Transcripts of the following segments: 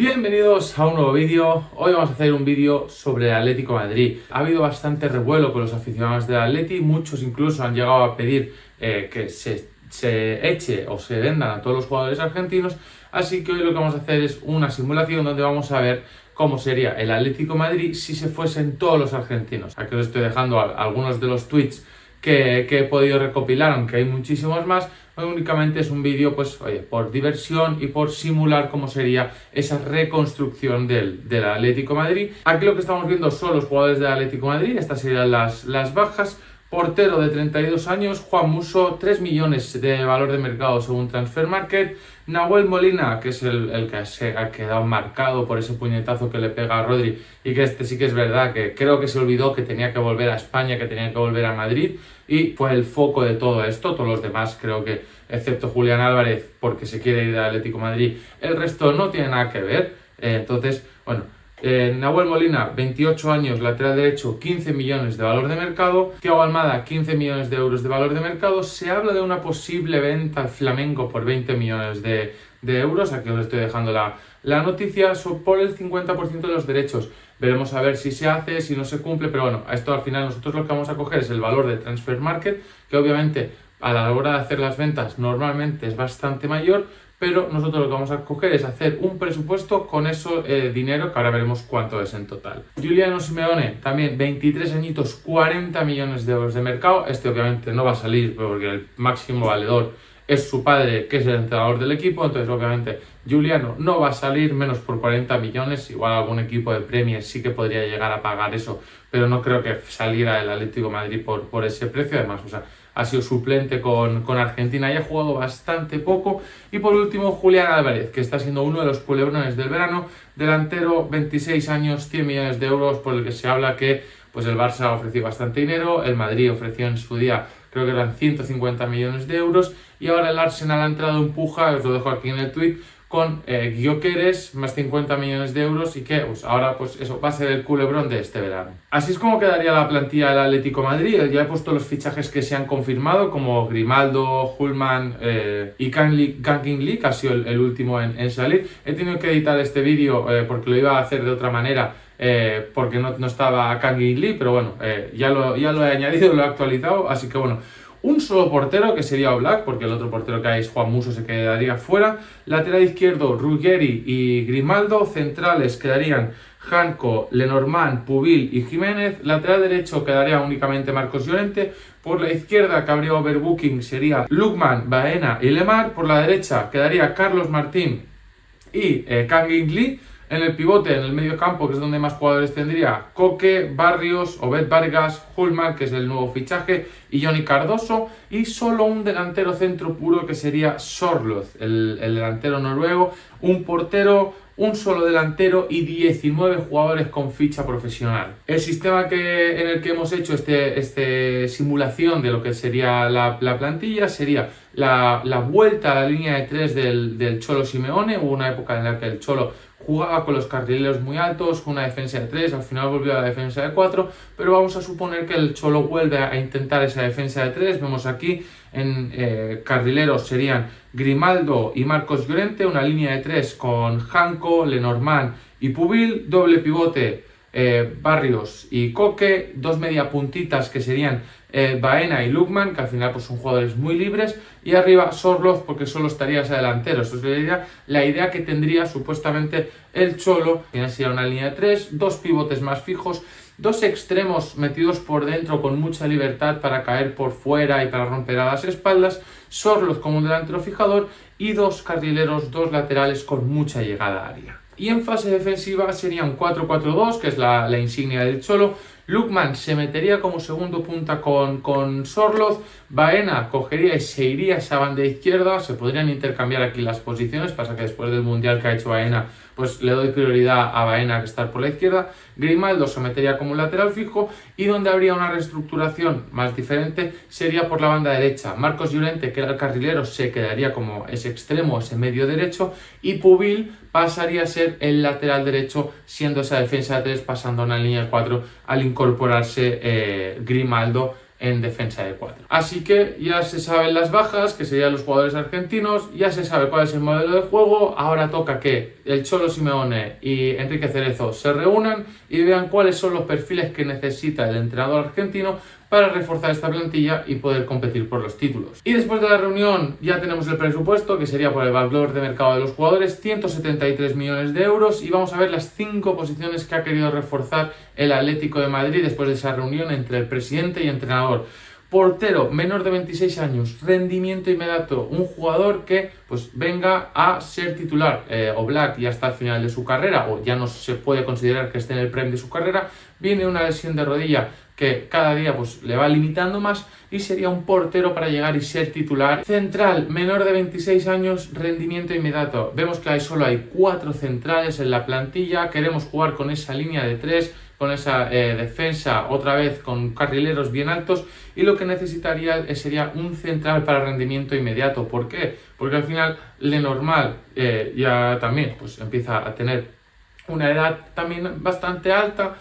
Bienvenidos a un nuevo vídeo. Hoy vamos a hacer un vídeo sobre el Atlético de Madrid. Ha habido bastante revuelo con los aficionados del Atleti, muchos incluso han llegado a pedir que se eche o se vendan a todos los jugadores argentinos, así que hoy lo que vamos a hacer es una simulación donde vamos a ver cómo sería el Atlético de Madrid si se fuesen todos los argentinos. Aquí os estoy dejando algunos de los tweets que he podido recopilar, aunque hay muchísimos más. Hoy únicamente es un vídeo, pues, oye, por diversión y por simular cómo sería esa reconstrucción del Atlético de Madrid. Aquí lo que estamos viendo son los jugadores del Atlético de Madrid, estas serían las bajas. Portero de 32 años, Juan Musso, 3 millones de valor de mercado según Transfermarkt. Nahuel Molina, que es el que se ha quedado marcado por ese puñetazo que le pega a Rodri, y que este sí que es verdad que creo que se olvidó que tenía que volver a España, que tenía que volver a Madrid, y fue el foco de todo esto. Todos los demás, creo que, excepto Julián Álvarez, porque se quiere ir al Atlético de Madrid, el resto no tiene nada que ver. Entonces, bueno, Nahuel Molina, 28 años, lateral derecho, 15 millones de valor de mercado. Thiago Almada, 15 millones de euros de valor de mercado. Se habla de una posible venta al Flamengo por 20 millones de euros. Aquí os estoy dejando la noticia por el 50% de los derechos. Veremos a ver si se hace, si no se cumple, pero bueno, a esto al final nosotros lo que vamos a coger es el valor de Transfermarkt, que obviamente a la hora de hacer las ventas normalmente es bastante mayor, pero nosotros lo que vamos a coger es hacer un presupuesto con eso dinero, que ahora veremos cuánto es en total. Giuliano Simeone, también 23 añitos, 40 millones de euros de mercado. Este obviamente no va a salir porque el máximo valedor es su padre, que es el entrenador del equipo, entonces obviamente Giuliano no va a salir menos por 40 millones, igual algún equipo de Premier sí que podría llegar a pagar eso, pero no creo que saliera el Atlético de Madrid por ese precio. Además, o sea, ha sido suplente con Argentina y ha jugado bastante poco. Y por último, Julián Álvarez, que está siendo uno de los culebrones del verano, delantero, 26 años, 100 millones de euros, por el que se habla que pues el Barça ha ofrecido bastante dinero, el Madrid ofreció en su día, creo que eran 150 millones de euros, y ahora el Arsenal ha entrado en puja, os lo dejo aquí en el tweet, con Gyökeres, más 50 millones de euros, y que pues, ahora pues eso va a ser el culebrón de este verano. Así es como quedaría la plantilla del Atlético de Madrid. Ya he puesto los fichajes que se han confirmado, como Grimaldo, Hullman y Kangin Lee, que ha sido el último en salir. He tenido que editar este vídeo porque lo iba a hacer de otra manera, porque no estaba Kangin Lee, pero bueno, ya lo he añadido, lo he actualizado, así que bueno. Un solo portero, que sería Oblak, porque el otro portero que hay es Juan Musso, se quedaría fuera. Lateral izquierdo, Ruggeri y Grimaldo. Centrales quedarían Janko, Lenormand, Pubil y Jiménez. Lateral derecho quedaría únicamente Marcos Llorente. Por la izquierda, que habría overbooking, sería Lookman, Baena y Lemar. Por la derecha quedaría Carlos Martín y Kangin Lee. En el pivote, en el medio campo, que es donde más jugadores tendría, Koke, Barrios, Obed Vargas, Hullman, que es el nuevo fichaje, y Johnny Cardoso, y solo un delantero centro puro, que sería Sorloth, el delantero noruego. Un portero, un solo delantero y 19 jugadores con ficha profesional. El sistema en el que hemos hecho este simulación de lo que sería la plantilla sería la vuelta a la línea de 3 del Cholo Simeone. Hubo una época en la que el Cholo jugaba con los carrileros muy altos, con una defensa de 3, al final volvió a la defensa de 4, pero vamos a suponer que el Cholo vuelve a intentar esa defensa de 3. Vemos aquí en carrileros serían Grimaldo y Marcos Llorente, una línea de 3 con Janko, Lenormand y Pubil, doble pivote Barrios y Koke, dos media puntitas que serían Baena y Lookman, que al final pues son jugadores muy libres, y arriba Sorloth, porque solo estaría ese delantero. Esto es la idea que tendría supuestamente el Cholo. Sería una línea de 3, dos pivotes más fijos, dos extremos metidos por dentro con mucha libertad para caer por fuera y para romper a las espaldas, Sorloth como un delantero fijador, y dos carrileros, dos laterales con mucha llegada a área. Y en fase defensiva sería un 4-4-2, que es la insignia del Cholo. Lookman se metería como segundo punta con Sorloth. Baena cogería y se iría a esa banda izquierda. Se podrían intercambiar aquí las posiciones. Pasa que después del mundial que ha hecho Baena, pues le doy prioridad a Baena que estar por la izquierda. Grimaldo se metería como un lateral fijo, y donde habría una reestructuración más diferente sería por la banda derecha. Marcos Llorente, que era el carrilero, se quedaría como ese extremo, ese medio derecho, y Pubil pasaría a ser el lateral derecho, siendo esa defensa de 3 pasando a una línea de 4 al incorporarse Grimaldo en defensa de 4. Así que ya se saben las bajas, que serían los jugadores argentinos, ya se sabe cuál es el modelo de juego. Ahora toca que el Cholo Simeone y Enrique Cerezo se reúnan y vean cuáles son los perfiles que necesita el entrenador argentino para reforzar esta plantilla y poder competir por los títulos. Y después de la reunión ya tenemos el presupuesto, que sería por el valor de mercado de los jugadores, 173 millones de euros, y vamos a ver las 5 posiciones que ha querido reforzar el Atlético de Madrid después de esa reunión entre el presidente y entrenador. Portero, menor de 26 años, rendimiento inmediato, un jugador que pues venga a ser titular. Oblak ya está al final de su carrera, o ya no se puede considerar que esté en el prime de su carrera, viene una lesión de rodilla que cada día pues le va limitando más, y sería un portero para llegar y ser titular. Central, menor de 26 años, rendimiento inmediato. Vemos que solo hay 4 centrales en la plantilla, queremos jugar con esa línea de 3, con esa defensa otra vez con carrileros bien altos, y lo que necesitaría sería un central para rendimiento inmediato. ¿Por qué? Porque al final Lenormand ya también pues empieza a tener una edad también bastante alta.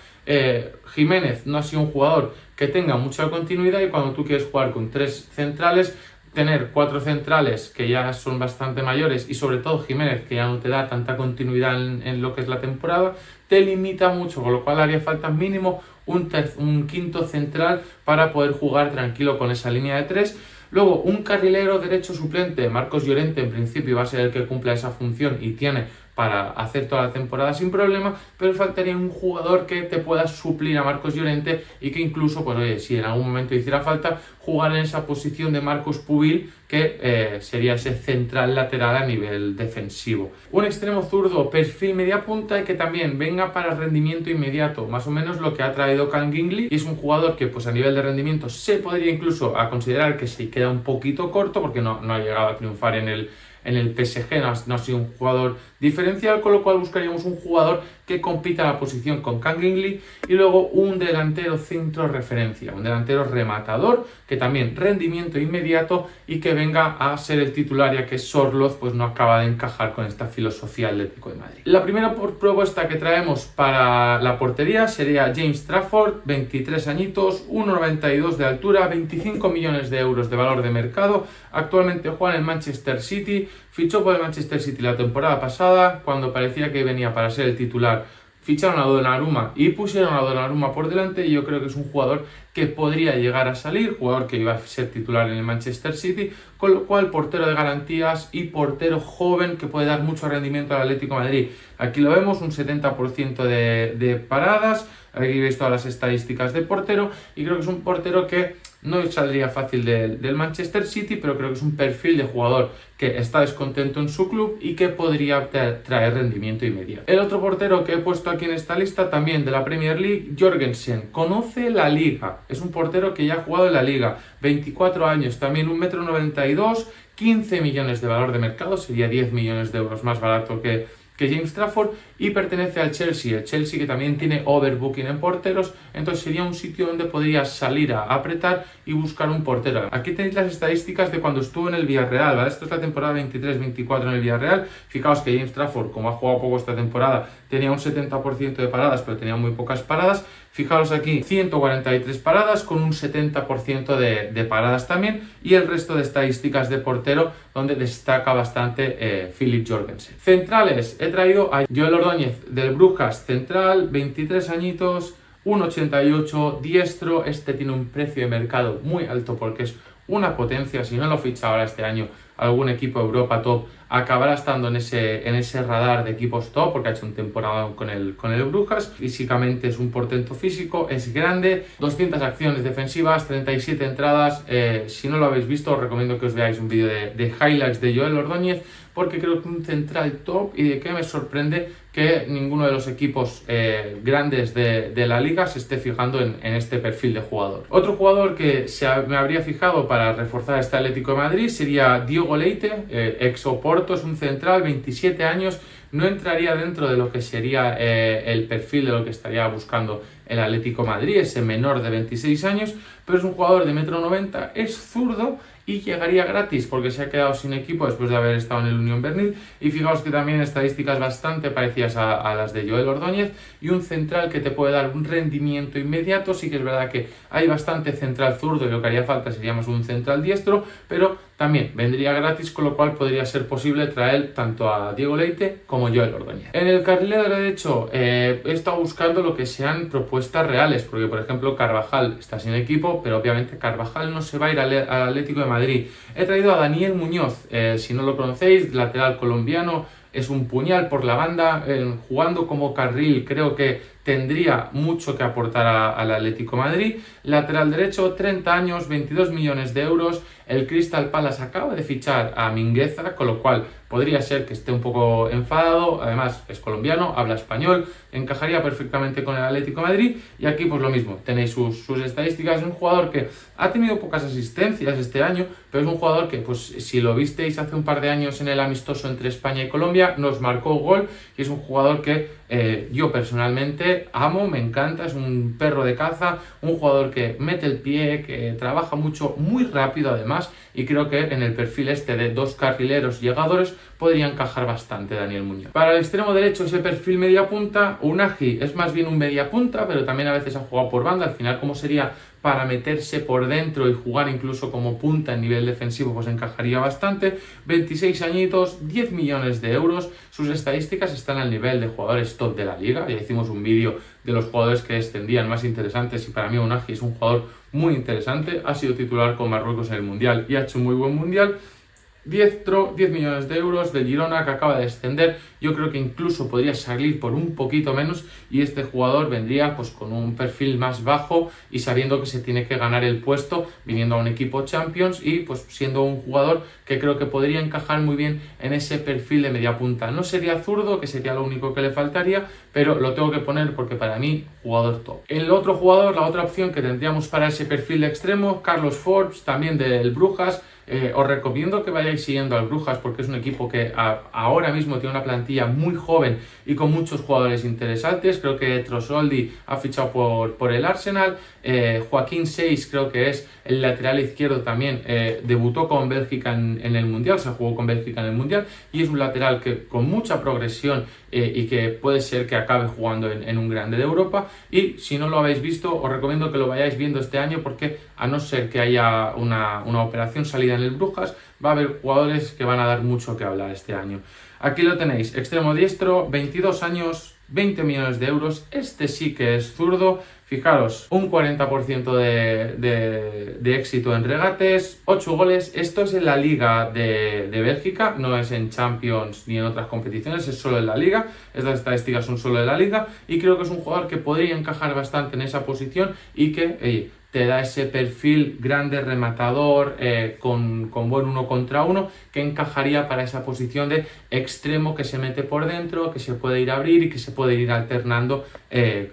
Jiménez no ha sido un jugador que tenga mucha continuidad, y cuando tú quieres jugar con 3 centrales, tener 4 centrales que ya son bastante mayores, y sobre todo Jiménez, que ya no te da tanta continuidad en lo que es la temporada, te limita mucho, con lo cual haría falta mínimo un quinto central para poder jugar tranquilo con esa línea de 3. Luego, un carrilero derecho suplente. Marcos Llorente en principio va a ser el que cumpla esa función y tiene para hacer toda la temporada sin problema, pero faltaría un jugador que te pueda suplir a Marcos Llorente, y que incluso, pues oye, si en algún momento hiciera falta, jugar en esa posición de Marcos Pubil, que sería ese central lateral a nivel defensivo. Un extremo zurdo, perfil media punta, y que también venga para rendimiento inmediato, más o menos lo que ha traído Kang In Lee, y es un jugador que pues a nivel de rendimiento se podría incluso a considerar que se queda un poquito corto, porque no ha llegado a triunfar en el PSG, no ha sido un jugador diferencial, con lo cual buscaríamos un jugador que compita la posición con Kang In Lee, y luego un delantero centro referencia, un delantero rematador, que también rendimiento inmediato y que venga a ser el titular, ya que Sorloth pues no acaba de encajar con esta filosofía Atlético de Madrid. La primera propuesta que traemos para la portería sería James Trafford, 23 añitos, 1,92 de altura, 25 millones de euros de valor de mercado, actualmente juega en el Manchester City, fichó por el Manchester City la temporada pasada, cuando parecía que venía para ser el titular. Ficharon a Donnarumma y pusieron a Donnarumma por delante, y yo creo que es un jugador que podría llegar a salir, jugador que iba a ser titular en el Manchester City, con lo cual portero de garantías y portero joven que puede dar mucho rendimiento al Atlético de Madrid. Aquí lo vemos, un 70% de paradas, aquí veis todas las estadísticas de portero, y creo que es un portero que no saldría fácil del Manchester City, pero creo que es un perfil de jugador que está descontento en su club y que podría traer rendimiento inmediato. El otro portero que he puesto aquí en esta lista, también de la Premier League, Jorgensen. Conoce la liga, es un portero que ya ha jugado en la liga, 24 años, también 1,92 m, 15 millones de valor de mercado, sería 10 millones de euros más barato que James Trafford, y pertenece al Chelsea. El Chelsea, que también tiene overbooking en porteros, entonces sería un sitio donde podrías salir a apretar y buscar un portero. Aquí tenéis las estadísticas de cuando estuvo en el Villarreal, ¿vale? Esto es la temporada 23-24 en el Villarreal. Fijaos que James Trafford, como ha jugado poco esta temporada, tenía un 70% de paradas, pero tenía muy pocas paradas. Fijaos aquí, 143 paradas con un 70% de paradas también, y el resto de estadísticas de portero donde destaca bastante Philip Jorgensen. Centrales, he traído a Joel Ordóñez del Brujas, central, 23 añitos, 1,88, diestro. Este tiene un precio de mercado muy alto porque es una potencia. Si no lo ficha ahora este año algún equipo Europa top, acabará estando en ese radar de equipos top, porque ha hecho un temporada con el Brujas. Físicamente es un portento físico, es grande, 200 acciones defensivas, 37 entradas. Si no lo habéis visto, os recomiendo que os veáis un vídeo de highlights de Joel Ordóñez, porque creo que un central top, y de que me sorprende que ninguno de los equipos grandes de la liga se esté fijando en este perfil de jugador. Otro jugador que me habría fijado para reforzar este Atlético de Madrid sería Diogo Leite, ex Oporto, es un central, 27 años, no entraría dentro de lo que sería el perfil de lo que estaría buscando el Atlético de Madrid, ese menor de 26 años, pero es un jugador de 1,90 m, es zurdo y llegaría gratis porque se ha quedado sin equipo después de haber estado en el Unión Berlín. Y fijaos que también estadísticas bastante parecidas a las de Joel Ordóñez, y un central que te puede dar un rendimiento inmediato. Sí que es verdad que hay bastante central zurdo y lo que haría falta sería más un central diestro, pero también vendría gratis, con lo cual podría ser posible traer tanto a Diego Leite como Joel Ordóñez. En el carrilero derecho he estado buscando lo que sean propuestas reales, porque por ejemplo Carvajal está sin equipo, pero obviamente Carvajal no se va a ir al Atlético de Madrid. He traído a Daniel Muñoz, si no lo conocéis, lateral colombiano. Es un puñal por la banda, jugando como carril creo que tendría mucho que aportar al Atlético de Madrid. Lateral derecho, 30 años, 22 millones de euros. El Crystal Palace acaba de fichar a Mingueza, con lo cual podría ser que esté un poco enfadado. Además es colombiano, habla español, encajaría perfectamente con el Atlético de Madrid. Y aquí pues lo mismo, tenéis sus estadísticas. Es un jugador que ha tenido pocas asistencias este año, pero es un jugador que, pues si lo visteis hace un par de años en el amistoso entre España y Colombia, nos marcó gol, y es un jugador que yo personalmente amo, me encanta. Es un perro de caza, un jugador que mete el pie, que trabaja mucho, muy rápido además, y creo que en el perfil este de dos carrileros llegadores podría encajar bastante Daniel Muñoz. Para el extremo derecho, ese perfil media punta, Unagi es más bien un media punta, pero también a veces ha jugado por banda. Al final, como sería para meterse por dentro y jugar incluso como punta en nivel defensivo, pues encajaría bastante. 26 añitos, 10 millones de euros. Sus estadísticas están al nivel de jugadores top de la liga. Ya hicimos un vídeo de los jugadores que descendían más interesantes, y para mí Unagi es un jugador muy interesante. Ha sido titular con Marruecos en el Mundial y ha hecho un muy buen Mundial. Diestro, 10 millones de euros, del Girona, que acaba de descender. Yo creo que incluso podría salir por un poquito menos, y este jugador vendría pues con un perfil más bajo y sabiendo que se tiene que ganar el puesto viniendo a un equipo Champions, y pues siendo un jugador que creo que podría encajar muy bien en ese perfil de media punta. No sería zurdo, que sería lo único que le faltaría, pero lo tengo que poner porque para mí jugador top. El otro jugador, la otra opción que tendríamos para ese perfil de extremo, Carlos Forbes, también del Brujas. Os recomiendo que vayáis siguiendo al Brujas porque es un equipo que ahora mismo tiene una plantilla muy joven y con muchos jugadores interesantes. Creo que Trosoldi ha fichado por el Arsenal. Joaquín Seix creo que es el lateral izquierdo también. Debutó con Bélgica en el Mundial, se jugó con Bélgica en el Mundial, y es un lateral que con mucha progresión y que puede ser que acabe jugando en un grande de Europa. Y si no lo habéis visto, os recomiendo que lo vayáis viendo este año, porque a no ser que haya una operación salida en el Brujas, va a haber jugadores que van a dar mucho que hablar este año. Aquí lo tenéis, extremo diestro, 22 años, 20 millones de euros. Este sí que es zurdo. Fijaros, un 40% de éxito en regates, 8 goles. Esto es en la Liga de Bélgica, no es en Champions ni en otras competiciones, es solo en la Liga. Estas estadísticas son solo de la Liga, y creo que es un jugador que podría encajar bastante en esa posición y que te da ese perfil grande, rematador, con buen uno contra uno, que encajaría para esa posición de extremo que se mete por dentro, que se puede ir a abrir y que se puede ir alternando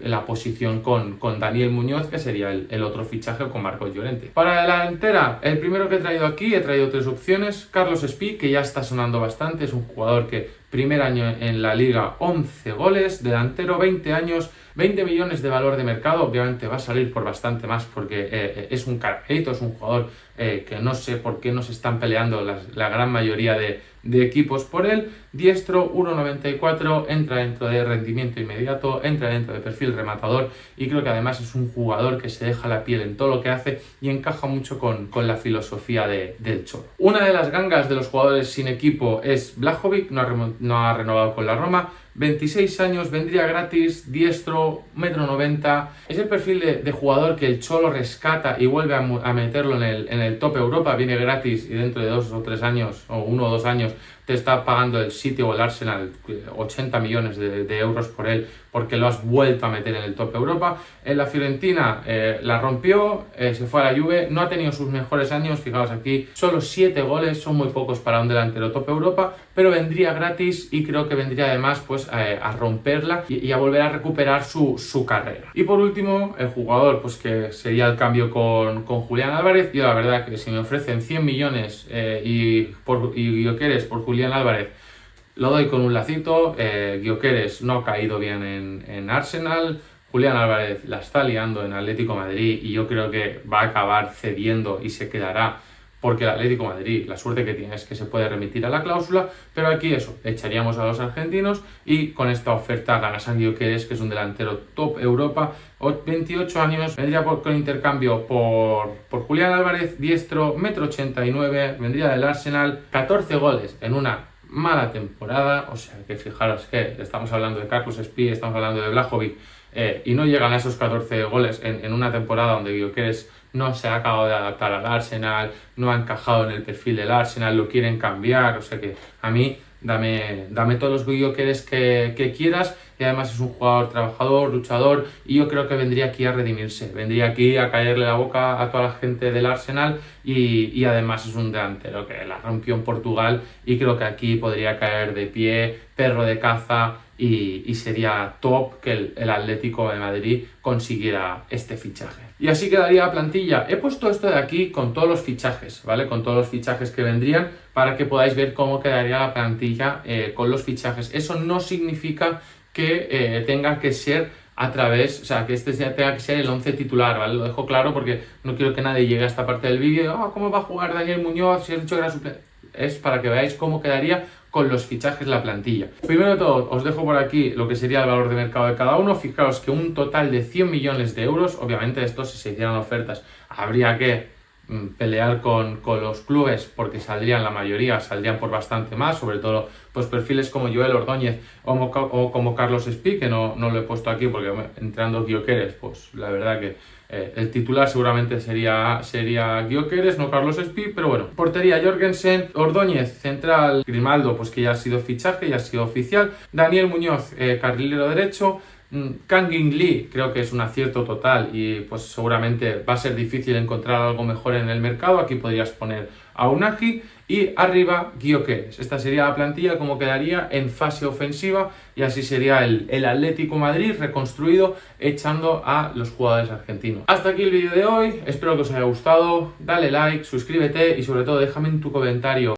la posición con Daniel Muñoz, que sería el otro fichaje, con Marcos Llorente. Para la delantera, el primero que he traído aquí, he traído 3 opciones. Carlos Espí, que ya está sonando bastante, es un jugador que primer año en la liga, 11 goles, delantero, 20 años, 20 millones de valor de mercado. Obviamente va a salir por bastante más porque es un cargadito, es un jugador que no sé por qué no se están peleando la gran mayoría de equipos por él. Diestro, 1,94, entra dentro de rendimiento inmediato, entra dentro de perfil rematador, y creo que además es un jugador que se deja la piel en todo lo que hace y encaja mucho con la filosofía del Cholo. Una de las gangas de los jugadores sin equipo es Blajovic, no ha renovado con la Roma. 26 años, vendría gratis, diestro, 1,90 m. Es el perfil de jugador que el Cholo rescata y vuelve a meterlo en el top Europa. Viene gratis y dentro de 2 o 3 años, o 1 o 2 años, te está pagando el City o el Arsenal 80 millones de euros por él, porque lo has vuelto a meter en el top Europa. En la Fiorentina la rompió, se fue a la Juve, no ha tenido sus mejores años. Fijaos aquí, solo 7 goles, son muy pocos para un delantero top Europa, pero vendría gratis y creo que vendría además pues a romperla y a volver a recuperar su carrera. Y por último, el jugador pues que sería el cambio con Julián Álvarez. Yo la verdad que si me ofrecen 100 millones y Gyökeres por Julián Álvarez, lo doy con un lacito. Gyökeres no ha caído bien en Arsenal. Julián Álvarez la está liando en Atlético de Madrid y yo creo que va a acabar cediendo y se quedará porque el Atlético de Madrid, la suerte que tiene es que se puede remitir a la cláusula, pero aquí eso, echaríamos a los argentinos y con esta oferta gana Gyökeres, que es un delantero top Europa, 28 años, vendría con intercambio por Julián Álvarez, diestro, 1,89 m, vendría del Arsenal, 14 goles en una mala temporada, o sea que fijaros que estamos hablando de Carlos Espí, estamos hablando de Vlahovic, y no llegan a esos 14 goles en una temporada donde Gyökeres no se ha acabado de adaptar al Arsenal, no ha encajado en el perfil del Arsenal, lo quieren cambiar, o sea que a mí dame todos los Gyökeres que quieras, y además es un jugador trabajador, luchador, y yo creo que vendría aquí a redimirse, vendría aquí a caerle la boca a toda la gente del Arsenal, y además es un delantero que la rompió en Portugal y creo que aquí podría caer de pie, perro de caza, y sería top que el Atlético de Madrid consiguiera este fichaje. Y así quedaría la plantilla. He puesto esto de aquí con todos los fichajes, ¿vale? Con todos los fichajes que vendrían para que podáis ver cómo quedaría la plantilla con los fichajes. Eso no significa que tenga que ser a través, o sea, que este tenga que ser el 11 titular, ¿vale? Lo dejo claro porque no quiero que nadie llegue a esta parte del vídeo y ¿cómo va a jugar Daniel Muñoz si has dicho que era suplente? Es para que veáis cómo quedaría con los fichajes la plantilla. Primero de todo, os dejo por aquí lo que sería el valor de mercado de cada uno. Fijaos que un total de 100 millones de euros, obviamente estos si se hicieran ofertas habría que pelear con los clubes porque saldrían la mayoría, saldrían por bastante más, sobre todo pues perfiles como Joel Ordóñez o como Carlos Espí, que no lo he puesto aquí porque entrando Gyökeres, pues la verdad que el titular seguramente sería Gyökeres, no Carlos Espí, pero bueno. Portería Jorgensen, Ordóñez, central Grimaldo, pues que ya ha sido fichaje, ya ha sido oficial. Daniel Muñoz, carrilero derecho. Kang-in Lee creo que es un acierto total y pues seguramente va a ser difícil encontrar algo mejor en el mercado. Aquí podrías poner a Unagi y arriba Gyökeres. Esta sería la plantilla como quedaría en fase ofensiva y así sería el Atlético Madrid reconstruido echando a los jugadores argentinos. Hasta aquí el vídeo de hoy, espero que os haya gustado, dale like, suscríbete y sobre todo déjame en tu comentario